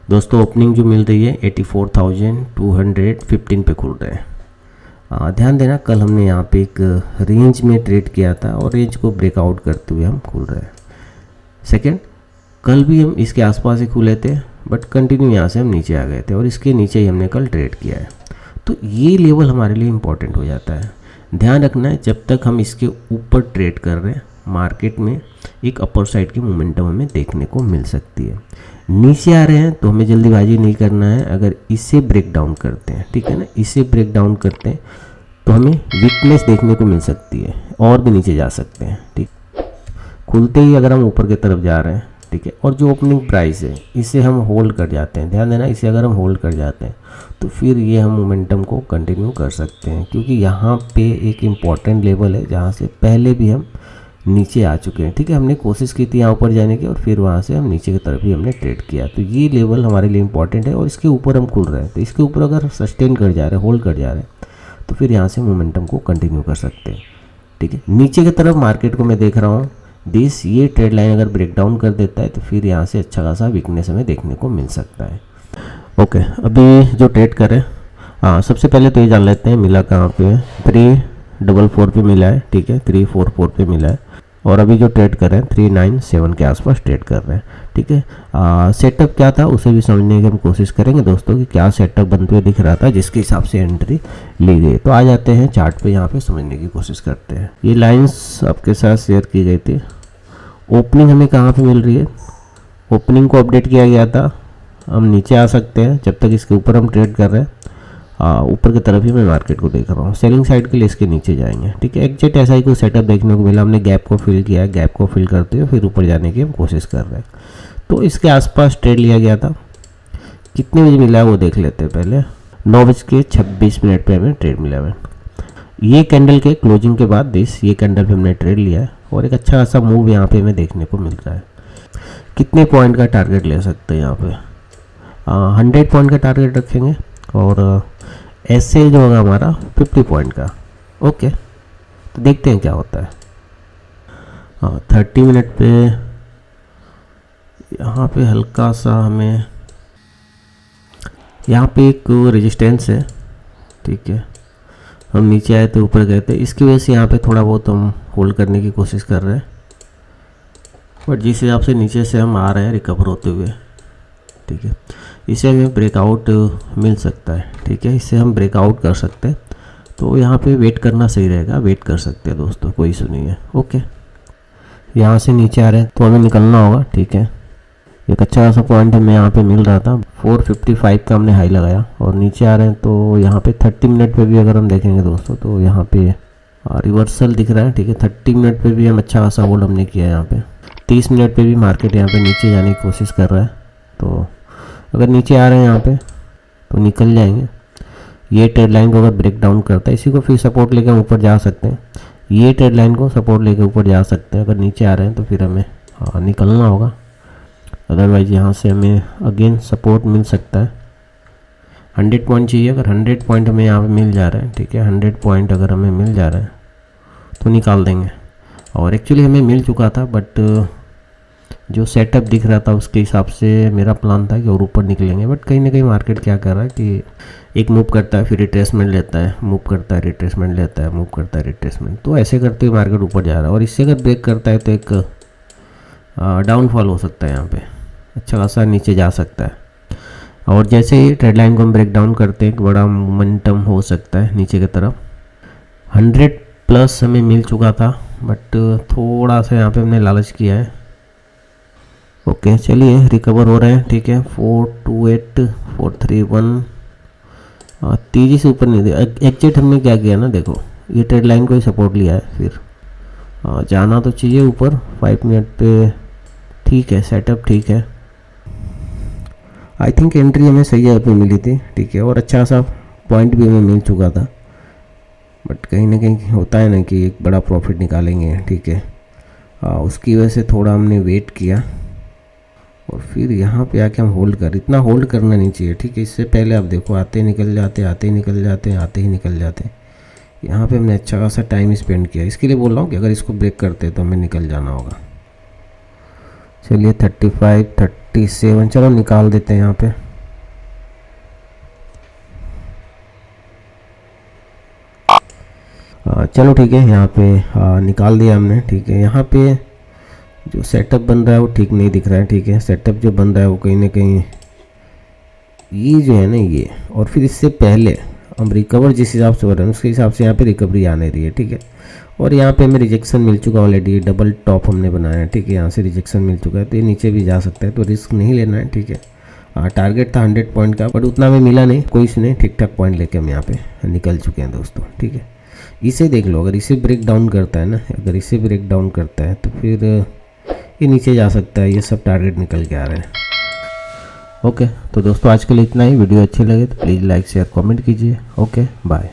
दोस्तों ओपनिंग जो मिल रही है 84,215 पे खुल रहे हैं। ध्यान देना, कल हमने यहाँ पे एक रेंज में ट्रेड किया था और रेंज को ब्रेकआउट करते हुए हम खुल रहे हैं। सेकंड, कल भी हम इसके आसपास ही खुले थे बट कंटिन्यू यहाँ से हम नीचे आ गए थे और इसके नीचे ही हमने कल ट्रेड किया है। तो ये लेवल हमारे लिए इम्पॉर्टेंट हो जाता है। ध्यान रखना है, जब तक हम इसके ऊपर ट्रेड कर रहे हैं मार्केट में एक अपर साइड की मोमेंटम हमें देखने को मिल सकती है। नीचे आ रहे हैं तो हमें जल्दीबाजी नहीं करना है। अगर इसे ब्रेक डाउन करते हैं, ठीक है ना, इसे ब्रेक डाउन करते हैं तो हमें वीकनेस देखने को मिल सकती है और भी नीचे जा सकते हैं। ठीक, खुलते ही अगर हम ऊपर की तरफ जा रहे हैं, ठीक है, और जो ओपनिंग प्राइस है इसे हम होल्ड कर जाते हैं। ध्यान देना, इसे अगर हम होल्ड कर जाते हैं तो फिर ये हम मोमेंटम को कंटिन्यू कर सकते हैं, क्योंकि यहाँ पे एक इम्पॉर्टेंट लेवल है जहाँ से पहले भी हम नीचे आ चुके हैं। ठीक है, हमने कोशिश की थी यहाँ ऊपर जाने की और फिर वहाँ से हम नीचे की तरफ ही हमने ट्रेड किया। तो ये लेवल हमारे लिए इंपॉर्टेंट है और इसके ऊपर हम खुल रहे हैं। तो इसके ऊपर अगर सस्टेन कर जा रहे हैं, होल्ड कर जा रहे हैं, तो फिर यहाँ से मोमेंटम को कंटिन्यू कर सकते हैं। ठीक है, नीचे की तरफ मार्केट को मैं देख रहा हूँ दिस, ये ट्रेड लाइन अगर ब्रेक डाउन कर देता है तो फिर यहाँ से अच्छा खासा वीकनेस हमें देखने को मिल सकता है। ओके, अभी जो ट्रेड करें, सबसे पहले तो ये जान लेते हैं मिला कहाँ पे है। 344 पे मिला है, ठीक है, 344 पे मिला है और अभी जो ट्रेड कर रहे हैं 397 के आसपास ट्रेड कर रहे हैं। ठीक है, सेटअप क्या था उसे भी समझने की हम कोशिश करेंगे दोस्तों कि क्या सेटअप बनते हुए दिख रहा था जिसके हिसाब से एंट्री ली गई। तो आ जाते हैं चार्ट पे, यहाँ पे समझने की कोशिश करते हैं। ये लाइंस आपके साथ शेयर की गई थी। ओपनिंग हमें कहाँ पे मिल रही है, ओपनिंग को अपडेट किया गया था। हम नीचे आ सकते हैं जब तक इसके ऊपर हम ट्रेड कर रहे हैं। ऊपर की तरफ ही मैं मार्केट को देख रहा हूँ। सेलिंग साइड के लिए इसके नीचे जाएंगे। ठीक है, एग्जैक्ट ऐसा ही कोई सेटअप देखने को मिला। हमने गैप को फिल किया है, गैप को फिल करते हुए फिर ऊपर जाने की हम कोशिश कर रहे हैं। तो इसके आसपास ट्रेड लिया गया था। कितने बजे मिला है वो देख लेते हैं पहले। 9:26 पे हमें ट्रेड मिला है। ये कैंडल के क्लोजिंग के बाद ये कैंडल पे हमने ट्रेड लिया है और एक अच्छा खासा मूव यहाँ पे हमें देखने को मिल रहा है। कितने पॉइंट का टारगेट ले सकते हैं यहाँ पे, 100 पॉइंट का टारगेट रखेंगे और ऐसे जो होगा हमारा 50 पॉइंट का। ओके, तो देखते हैं क्या होता है। 30 मिनट पे यहाँ पे हल्का सा हमें यहाँ पे एक रेजिस्टेंस है। ठीक है, हम नीचे आए तो ऊपर गए थे, इसकी वजह से यहाँ पे थोड़ा बहुत हम होल्ड करने की कोशिश कर रहे हैं। बट जिस हिसाब से नीचे से हम आ रहे हैं रिकवर होते हुए, ठीक है, इसे हमें ब्रेकआउट मिल सकता है। ठीक है, इससे हम ब्रेकआउट कर सकते हैं। तो यहाँ पे वेट करना सही रहेगा, वेट कर सकते हैं दोस्तों, कोई इशू नहीं है। ओके, यहाँ से नीचे आ रहे हैं तो हमें निकलना होगा। ठीक है, एक अच्छा खासा पॉइंट हमें यहाँ पे मिल रहा था, 455 का हमने हाई लगाया और नीचे आ रहे हैं। तो यहाँ पे 30 मिनट पे भी अगर हम देखेंगे दोस्तों तो यहाँ पे रिवर्सल दिख रहा है। ठीक है, 30 मिनट पे भी हम अच्छा खासा होल्ड हमने किया है। यहाँ पे 30 मिनट पे भी मार्केट यहाँ पे नीचे जाने की कोशिश कर रहा है। तो अगर नीचे आ रहे हैं यहाँ पे तो निकल जाएंगे। ये ट्रेड लाइन को अगर ब्रेक डाउन करता है, इसी को फिर सपोर्ट लेकर हम ऊपर जा सकते हैं। ये ट्रेड लाइन को सपोर्ट लेकर ऊपर जा सकते हैं। अगर नीचे आ रहे हैं तो फिर हमें निकलना होगा, अदरवाइज यहाँ से हमें अगेन सपोर्ट मिल सकता है। 100 पॉइंट चाहिए। अगर 100 पॉइंट हमें यहाँ पे मिल जा रहे हैं, ठीक है, 100 पॉइंट अगर हमें मिल जा रहे हैं तो निकाल देंगे। और एक्चुअली हमें मिल चुका था बट जो सेटअप दिख रहा था उसके हिसाब से मेरा प्लान था कि और ऊपर निकलेंगे। बट कहीं ना कहीं मार्केट क्या कर रहा है कि एक मूव करता है फिर रिट्रेसमेंट लेता है, मूव करता है रिट्रेसमेंट लेता है, मूव करता है रिट्रेसमेंट। तो ऐसे करते हुए मार्केट ऊपर जा रहा है और इससे अगर ब्रेक करता है तो एक डाउनफॉल हो सकता है। यहाँ पे अच्छा खासा नीचे जा सकता है और जैसे ही ट्रेड लाइन को हम ब्रेक डाउन करते हैं एक बड़ा मोमेंटम हो सकता है नीचे की तरफ। 100 प्लस हमें मिल चुका था बट थोड़ा सा यहाँ पे हमने लालच किया है। ओके, चलिए रिकवर हो रहे हैं। ठीक है, 428 431 तेज़ी से ऊपर नहीं दिया। एग्जैक्ट हमने क्या किया ना, देखो ये ट्रेड लाइन को ही सपोर्ट लिया है, फिर जाना तो चाहिए ऊपर 5 मिनट पे। ठीक है, सेटअप ठीक है। आई थिंक एंट्री हमें सही जगह पे मिली थी। ठीक है, और अच्छा सा पॉइंट भी हमें मिल चुका था। बट कहीं ना कहीं होता है ना कि एक बड़ा प्रॉफिट निकालेंगे। ठीक है, उसकी वजह से थोड़ा हमने वेट किया और फिर यहाँ पे आके हम होल्ड कर, इतना होल्ड करना नहीं चाहिए। ठीक है, इससे पहले आप देखो आते ही निकल जाते, आते ही निकल जाते, आते ही निकल जाते। यहाँ पे हमने अच्छा खासा टाइम स्पेंड किया। इसके लिए बोल रहा हूँ कि अगर इसको ब्रेक करते तो हमें निकल जाना होगा। चलिए 35 30 47, चलो निकाल देते हैं यहाँ पे। चलो ठीक है, यहाँ पे निकाल दिया हमने। ठीक है, यहाँ पे जो सेटअप बन रहा है वो ठीक नहीं दिख रहा है। ठीक है, सेटअप जो बन रहा है वो कहीं ना कहीं ये जो है ना ये, और फिर इससे पहले हम रिकवर जिस हिसाब से हो रहे हैं उसके हिसाब से यहाँ पे रिकवरी आने रही है। ठीक है, और यहाँ पे हमें रिजेक्शन मिल चुका ऑलरेडी, डबल टॉप हमने बनाया है। ठीक है, यहाँ से रिजेक्शन मिल चुका है, तो ये नीचे भी जा सकता है, तो रिस्क नहीं लेना है। ठीक है, टारगेट था 100 पॉइंट का, बट उतना हमें मिला नहीं, कोई नहीं, ठीक ठाक पॉइंट लेके हम यहाँ पे निकल चुके हैं दोस्तों। ठीक है, इसे देख लो, अगर इसे ब्रेक डाउन करता है ना, अगर इसे ब्रेक डाउन करता है तो फिर ये नीचे जा सकता है। ये सब टारगेट निकल के आ रहे हैं। ओके, तो दोस्तों आज के लिए इतना ही। वीडियो अच्छी लगे तो प्लीज़ लाइक शेयर कमेंट कीजिए। Okay, bye.